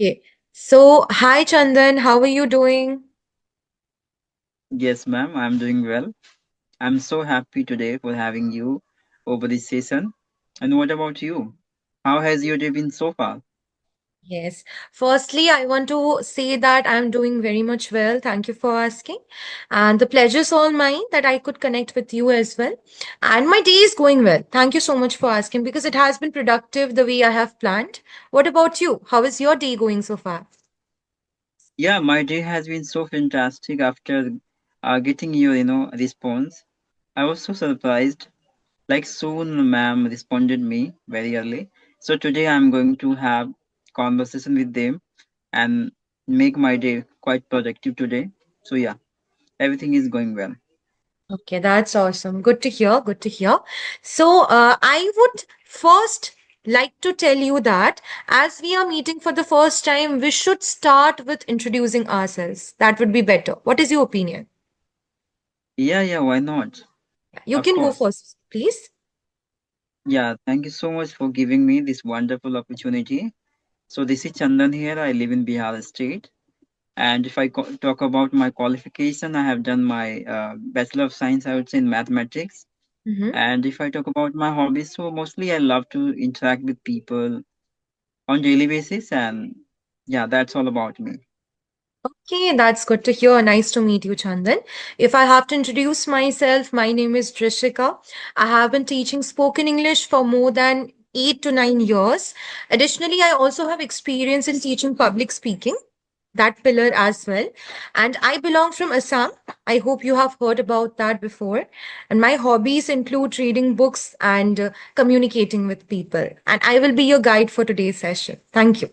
Okay. So, hi Chandan, how are you doing? Yes, ma'am, I'm doing well. I'm so happy today for having you over this session. And what about you? How has your day been so far? Yes. Firstly, I want to say that I'm doing very much well. Thank you for asking. And the pleasure's all mine that I could connect with you as well. And my day is going well. Thank you so much for asking because it has been productive the way I have planned. What about you? How is your day going so far? Yeah, my day has been so fantastic after getting your, response. I was so surprised. Like soon, ma'am responded me very early. So today I'm going to have conversation with them and make my day quite productive today. So yeah, everything is going well. Okay, that's awesome. Good to hear. Good to hear. So, I would first like to tell you that as we are meeting for the first time, we should start with introducing ourselves. That would be better. What is your opinion? Yeah, why not? You Of can go course. first, please. Yeah, thank you so much for giving me this wonderful opportunity. So this is Chandan here. I live in Bihar state. And if I talk about my qualification, I have done my Bachelor of Science, I would say, in mathematics. Mm-hmm. And if I talk about my hobbies, so mostly I love to interact with people on daily basis. And yeah, that's all about me. Okay, that's good to hear. Nice to meet you, Chandan. If I have to introduce myself, my name is Drishika. I have been teaching spoken English for more than 8 to 9 years. Additionally, I also have experience in teaching public speaking, that pillar as well. And I belong from Assam. I hope you have heard about that before. And my hobbies include reading books and communicating with people. And I will be your guide for today's session. Thank you.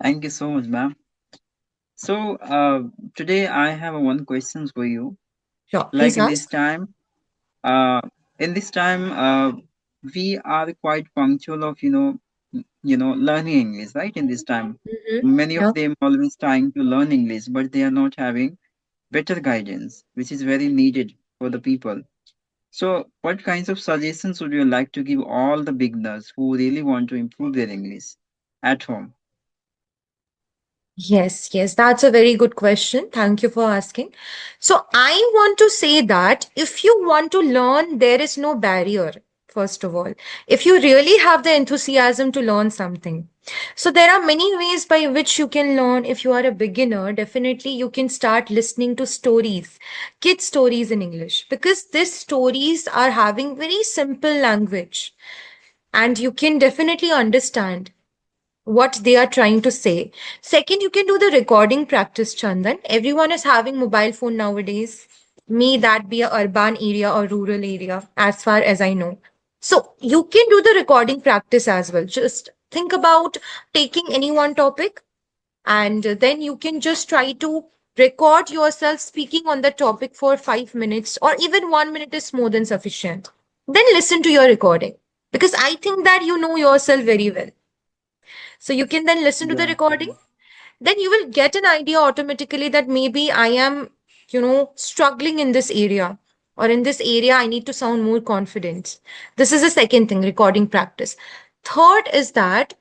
Thank you so much, ma'am. So today I have one question for you. Sure, Like please ask. uh, in this time, we are quite punctual of learning English, right? In this time, Mm-hmm. many of Yeah. them always trying to learn English, but they are not having better guidance, which is very needed for the people. So, what kinds of suggestions would you like to give all the beginners who really want to improve their English at home? Yes, that's a very good question. Thank you for asking. So, I want to say that if you want to learn, there is no barrier, first of all. If you really have the enthusiasm to learn something. So, there are many ways by which you can learn. If you are a beginner, definitely you can start listening to stories, kid stories in English, because these stories are having very simple language and you can definitely understand what they are trying to say. Second, you can do the recording practice, Chandan. Everyone is having mobile phone nowadays. May that be a urban area or rural area, as far as I know. So you can do the recording practice as well. Just think about taking any one topic and then you can just try to record yourself speaking on the topic for 5 minutes or even 1 minute is more than sufficient. Then listen to your recording because I think that you know yourself very well, so you can then listen to the Yeah, recording. Then you will get an idea automatically that maybe I am, struggling in this area, or in this area, I need to sound more confident. This is the second thing, recording practice. Third is that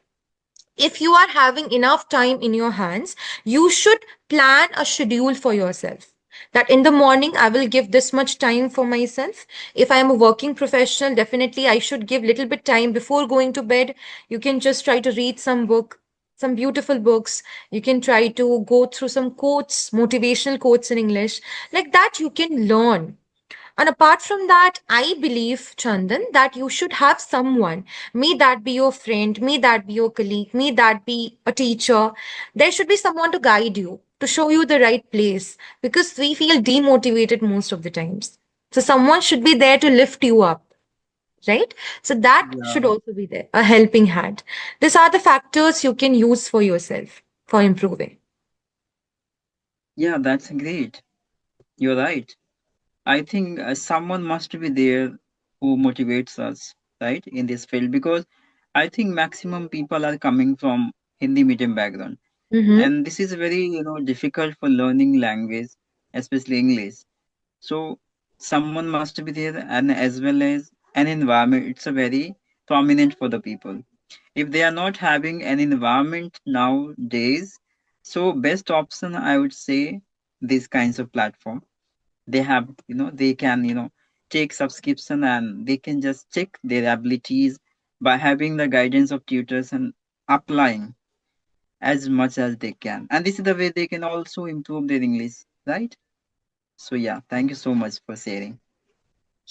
if you are having enough time in your hands, you should plan a schedule for yourself. That in the morning, I will give this much time for myself. If I am a working professional, definitely I should give little bit time before going to bed. You can just try to read some book, some beautiful books. You can try to go through some quotes, motivational quotes in English. Like that, you can learn. And apart from that, I believe, Chandan, that you should have someone, may that be your friend, may that be your colleague, may that be a teacher. There should be someone to guide you, to show you the right place, because we feel demotivated most of the times. So someone should be there to lift you up, right? So that yeah, should also be there, a helping hand. These are the factors you can use for yourself for improving. yeah, that's great. You're right. I think someone must be there who motivates us, right, in this field because I think maximum people are coming from Hindi medium background, Mm-hmm. and this is very difficult for learning language, especially English. So someone must be there, and as well as an environment, it's a very prominent for the people. If they are not having an environment nowadays, so best option I would say these kinds of platform. They have, they can, take subscription and they can just check their abilities by having the guidance of tutors and applying as much as they can. And this is the way they can also improve their English, right? So yeah, thank you so much for sharing.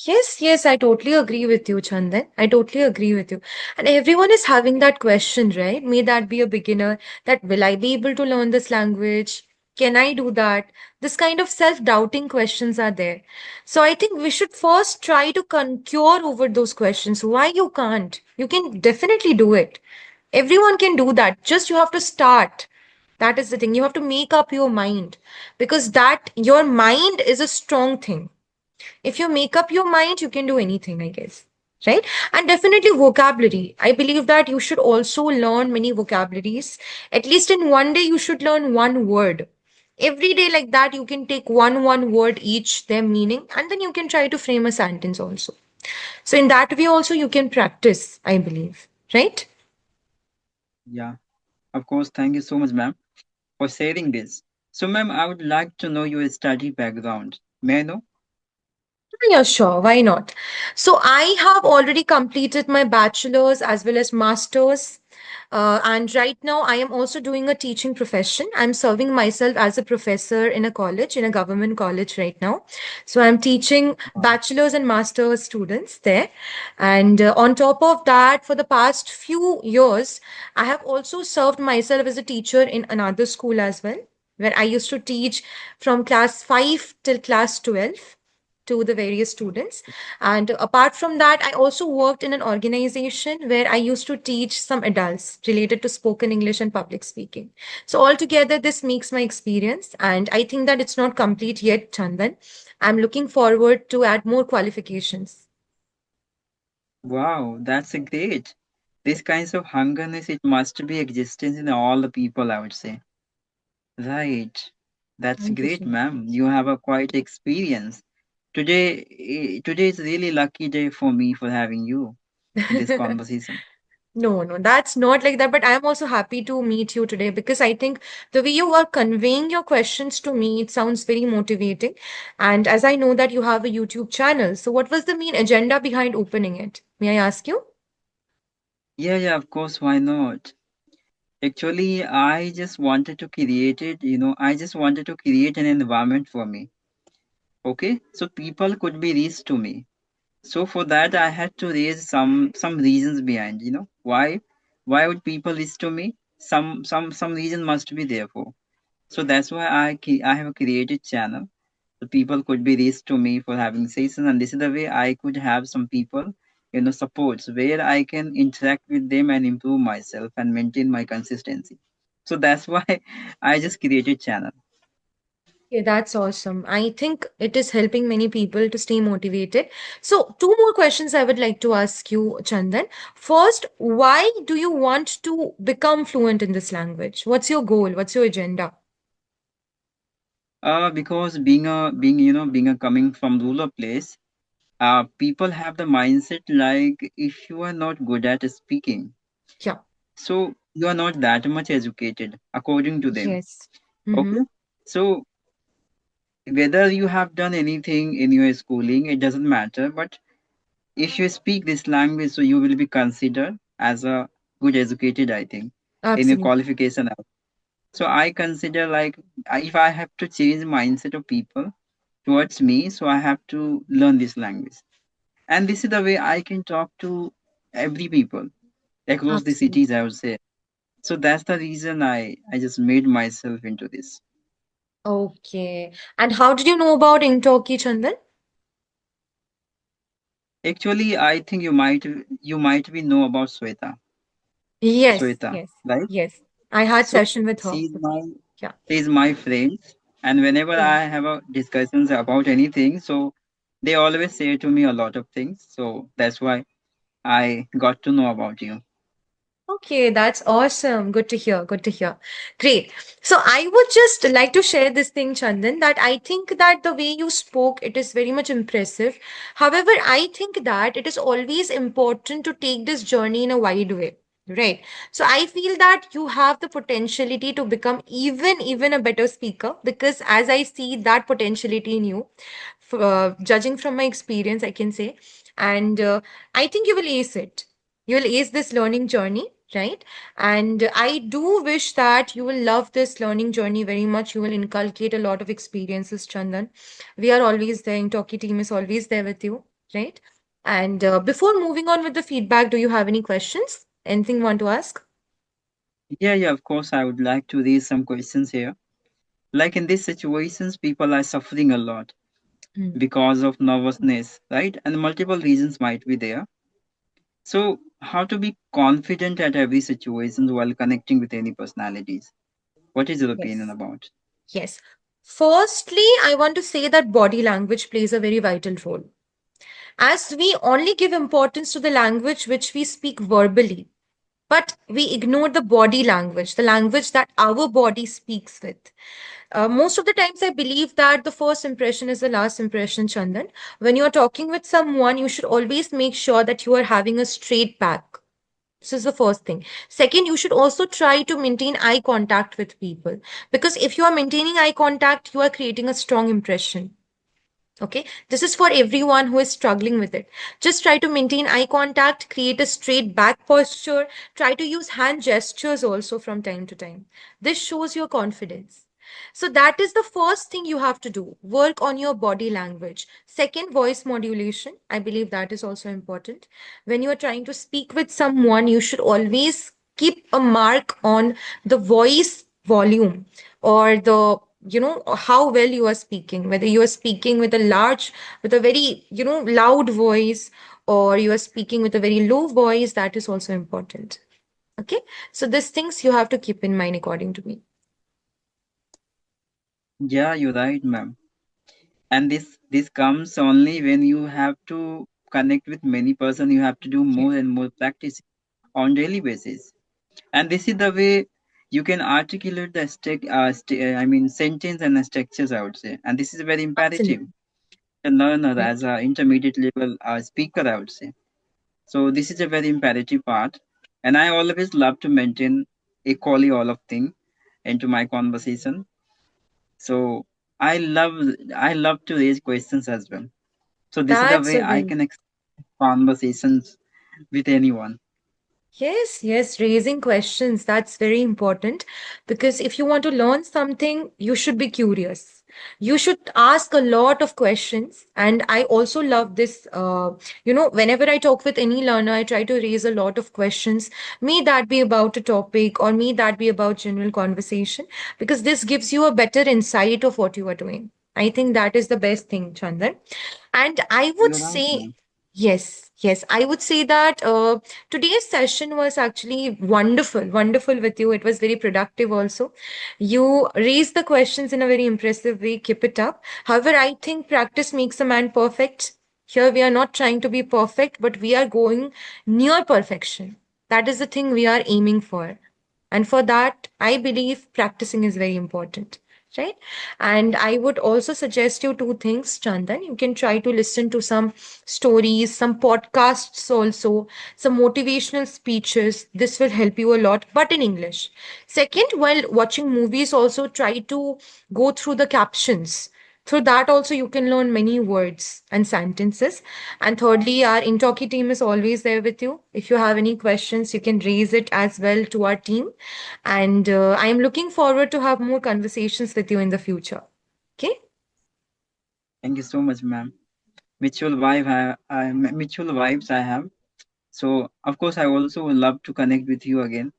Yes, yes, I totally agree with you, Chandan. I totally agree with you. And everyone is having that question, right? May that be a beginner, that will I be able to learn this language? Can I do that? This kind of self-doubting questions are there. So I think we should first try to cure over those questions. Why you can't? You can definitely do it. Everyone can do that. Just you have to start. That is the thing. You have to make up your mind because that your mind is a strong thing. If you make up your mind, you can do anything, I guess. Right? And definitely vocabulary. I believe that you should also learn many vocabularies. At least in one day, you should learn one word. Every day, like that, you can take one word each, their meaning, and then you can try to frame a sentence also. So, in that way, also, you can practice, I believe. Right? Yeah, of course. Thank you so much, ma'am, for sharing this. So, ma'am, I would like to know your study background. May I know? Yeah, sure. Why not? So I have already completed my bachelor's as well as master's. And right now, I am also doing a teaching profession. I'm serving myself as a professor in a college, in a government college right now. So I'm teaching Wow. bachelor's and master's students there. And on top of that, for the past few years, I have also served myself as a teacher in another school as well, where I used to teach from class 5 till class 12 to the various students. And apart from that, I also worked in an organization where I used to teach some adults related to spoken English and public speaking. So, altogether, this makes my experience. And I think that it's not complete yet, Chandan. I'm looking forward to add more qualifications. Wow, that's a great. This kinds of hungerness, it must be existence in all the people, I would say. Right. That's Thank you great, so much. ma'am. You have a quite experience. Today is really lucky day for me for having you in this conversation. No, no, that's not like that. But I am also happy to meet you today because I think the way you are conveying your questions to me, it sounds very motivating. And as I know that you have a YouTube channel, so what was the main agenda behind opening it? May I ask you? Yeah, yeah, of course, why not? Actually, I just wanted to create it, I just wanted to create an environment for me. Okay, so people could be reached to me. So for that, I had to raise some reasons behind, why would people listen to me? Some reason must be there for. So that's why I have created channel. So people could be reached to me for having sessions, and this is the way I could have some people, supports where I can interact with them and improve myself and maintain my consistency. So that's why I just created channel. Okay, that's awesome. I think it is helping many people to stay motivated. So, two more questions I would like to ask you, Chandan. First, why do you want to become fluent in this language? What's your goal? What's your agenda? Because being a coming from rural place, people have the mindset like if you are not good at speaking, Yeah. so you are not that much educated according to them. Yes. Mm-hmm. Okay, so whether you have done anything in your schooling, it doesn't matter. But if you speak this language, so you will be considered as a good educated, I think, in your Absolutely. qualification. So I consider like if I have to change mindset of people towards me, so I have to learn this language. And this is the way I can talk to every people across the cities, Absolutely. I would say. So that's the reason I just made myself into this. Okay. And how did you know about Inktoki, Chandan? Actually, I think you might be know about Yes, Sweta, yes, right? yes. I had So session with her. she's my Yeah. she's my friend, and whenever Oh. I have a discussions about anything, so they always say to me a lot of things. So that's why I got to know about you. Okay, that's awesome. Good to hear. Good to hear. Great. So I would just like to share this thing, Chandan, that I think that the way you spoke, it is very much impressive. However, I think that it is always important to take this journey in a wide way. Right. So I feel that you have the potentiality to become even a better speaker, because as I see that potentiality in you, judging from my experience, I can say, and I think you will ace it. You will ace this learning journey, right? And I do wish that you will love this learning journey very much. You will inculcate a lot of experiences, Chandan. We are always there. In Talkie team is always there with you, right? And before moving on with the feedback, do you have any questions? Anything you want to ask? Yeah, of course, I would like to raise some questions here. Like in these situations, people are suffering a lot Hmm. because of nervousness, right? And multiple reasons might be there. So, how to be confident at every situation while connecting with any personalities? What is your opinion Yes. about? Yes. Firstly, I want to say that body language plays a very vital role. As we only give importance to the language which we speak verbally, but we ignore the body language, the language that our body speaks with. Most of the times, I believe that the first impression is the last impression, Chandan. When you're talking with someone, you should always make sure that you are having a straight back. This is the first thing. Second, you should also try to maintain eye contact with people, because if you are maintaining eye contact, you are creating a strong impression. Okay, this is for everyone who is struggling with it. Just try to maintain eye contact, create a straight back posture, try to use hand gestures also from time to time. This shows your confidence. So, that is the first thing you have to do. Work on your body language. Second, voice modulation. I believe that is also important. When you are trying to speak with someone, you should always keep a mark on the voice volume, or the, how well you are speaking, whether you are speaking with a large, with a very, loud voice, or you are speaking with a very low voice. That is also important. Okay, so these things you have to keep in mind, according to me. Yeah, you're right, ma'am. And this comes only when you have to connect with many person. You have to do Yes, more and more practice on daily basis. And this is the way you can articulate the sentence and the structures, I would say. And this is very imperative. absolutely. A learner Right. as a intermediate level speaker, I would say. So this is a very imperative part, and I always love to maintain equally all of thing into my conversation. So I love I love to raise questions as well. So this is the That's way a I very can conversations with anyone. Yes, yes, raising questions. That's very important, because if you want to learn something, you should be curious. You should ask a lot of questions. And I also love this. Whenever I talk with any learner, I try to raise a lot of questions. May that be about a topic, or may that be about general conversation, because this gives you a better insight of what you are doing. I think that is the best thing, Chandan. And I would You're right, say, ma'am. yes, yes, I would say that today's session was actually wonderful, wonderful with you. It was very productive also. You raised the questions in a very impressive way. Keep it up. However, I think practice makes a man perfect. Here, we are not trying to be perfect, but we are going near perfection. That is the thing we are aiming for. And for that, I believe practicing is very important, right? And I would also suggest you two things, Chandan. You can try to listen to some stories, some podcasts also, some motivational speeches. This will help you a lot, but in English. Second, while watching movies, also try to go through the captions. Through that, also, you can learn many words and sentences. And thirdly, our Intalki team is always there with you. If you have any questions, you can raise it as well to our team. And I am looking forward to have more conversations with you in the future. Okay? Thank you so much, ma'am. Mutual vibes I have. So of course I also would love to connect with you again.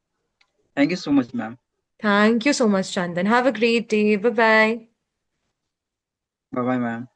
Thank you so much, ma'am. Thank you so much, Chandan. Have a great day. Bye bye. Bye bye, ma'am.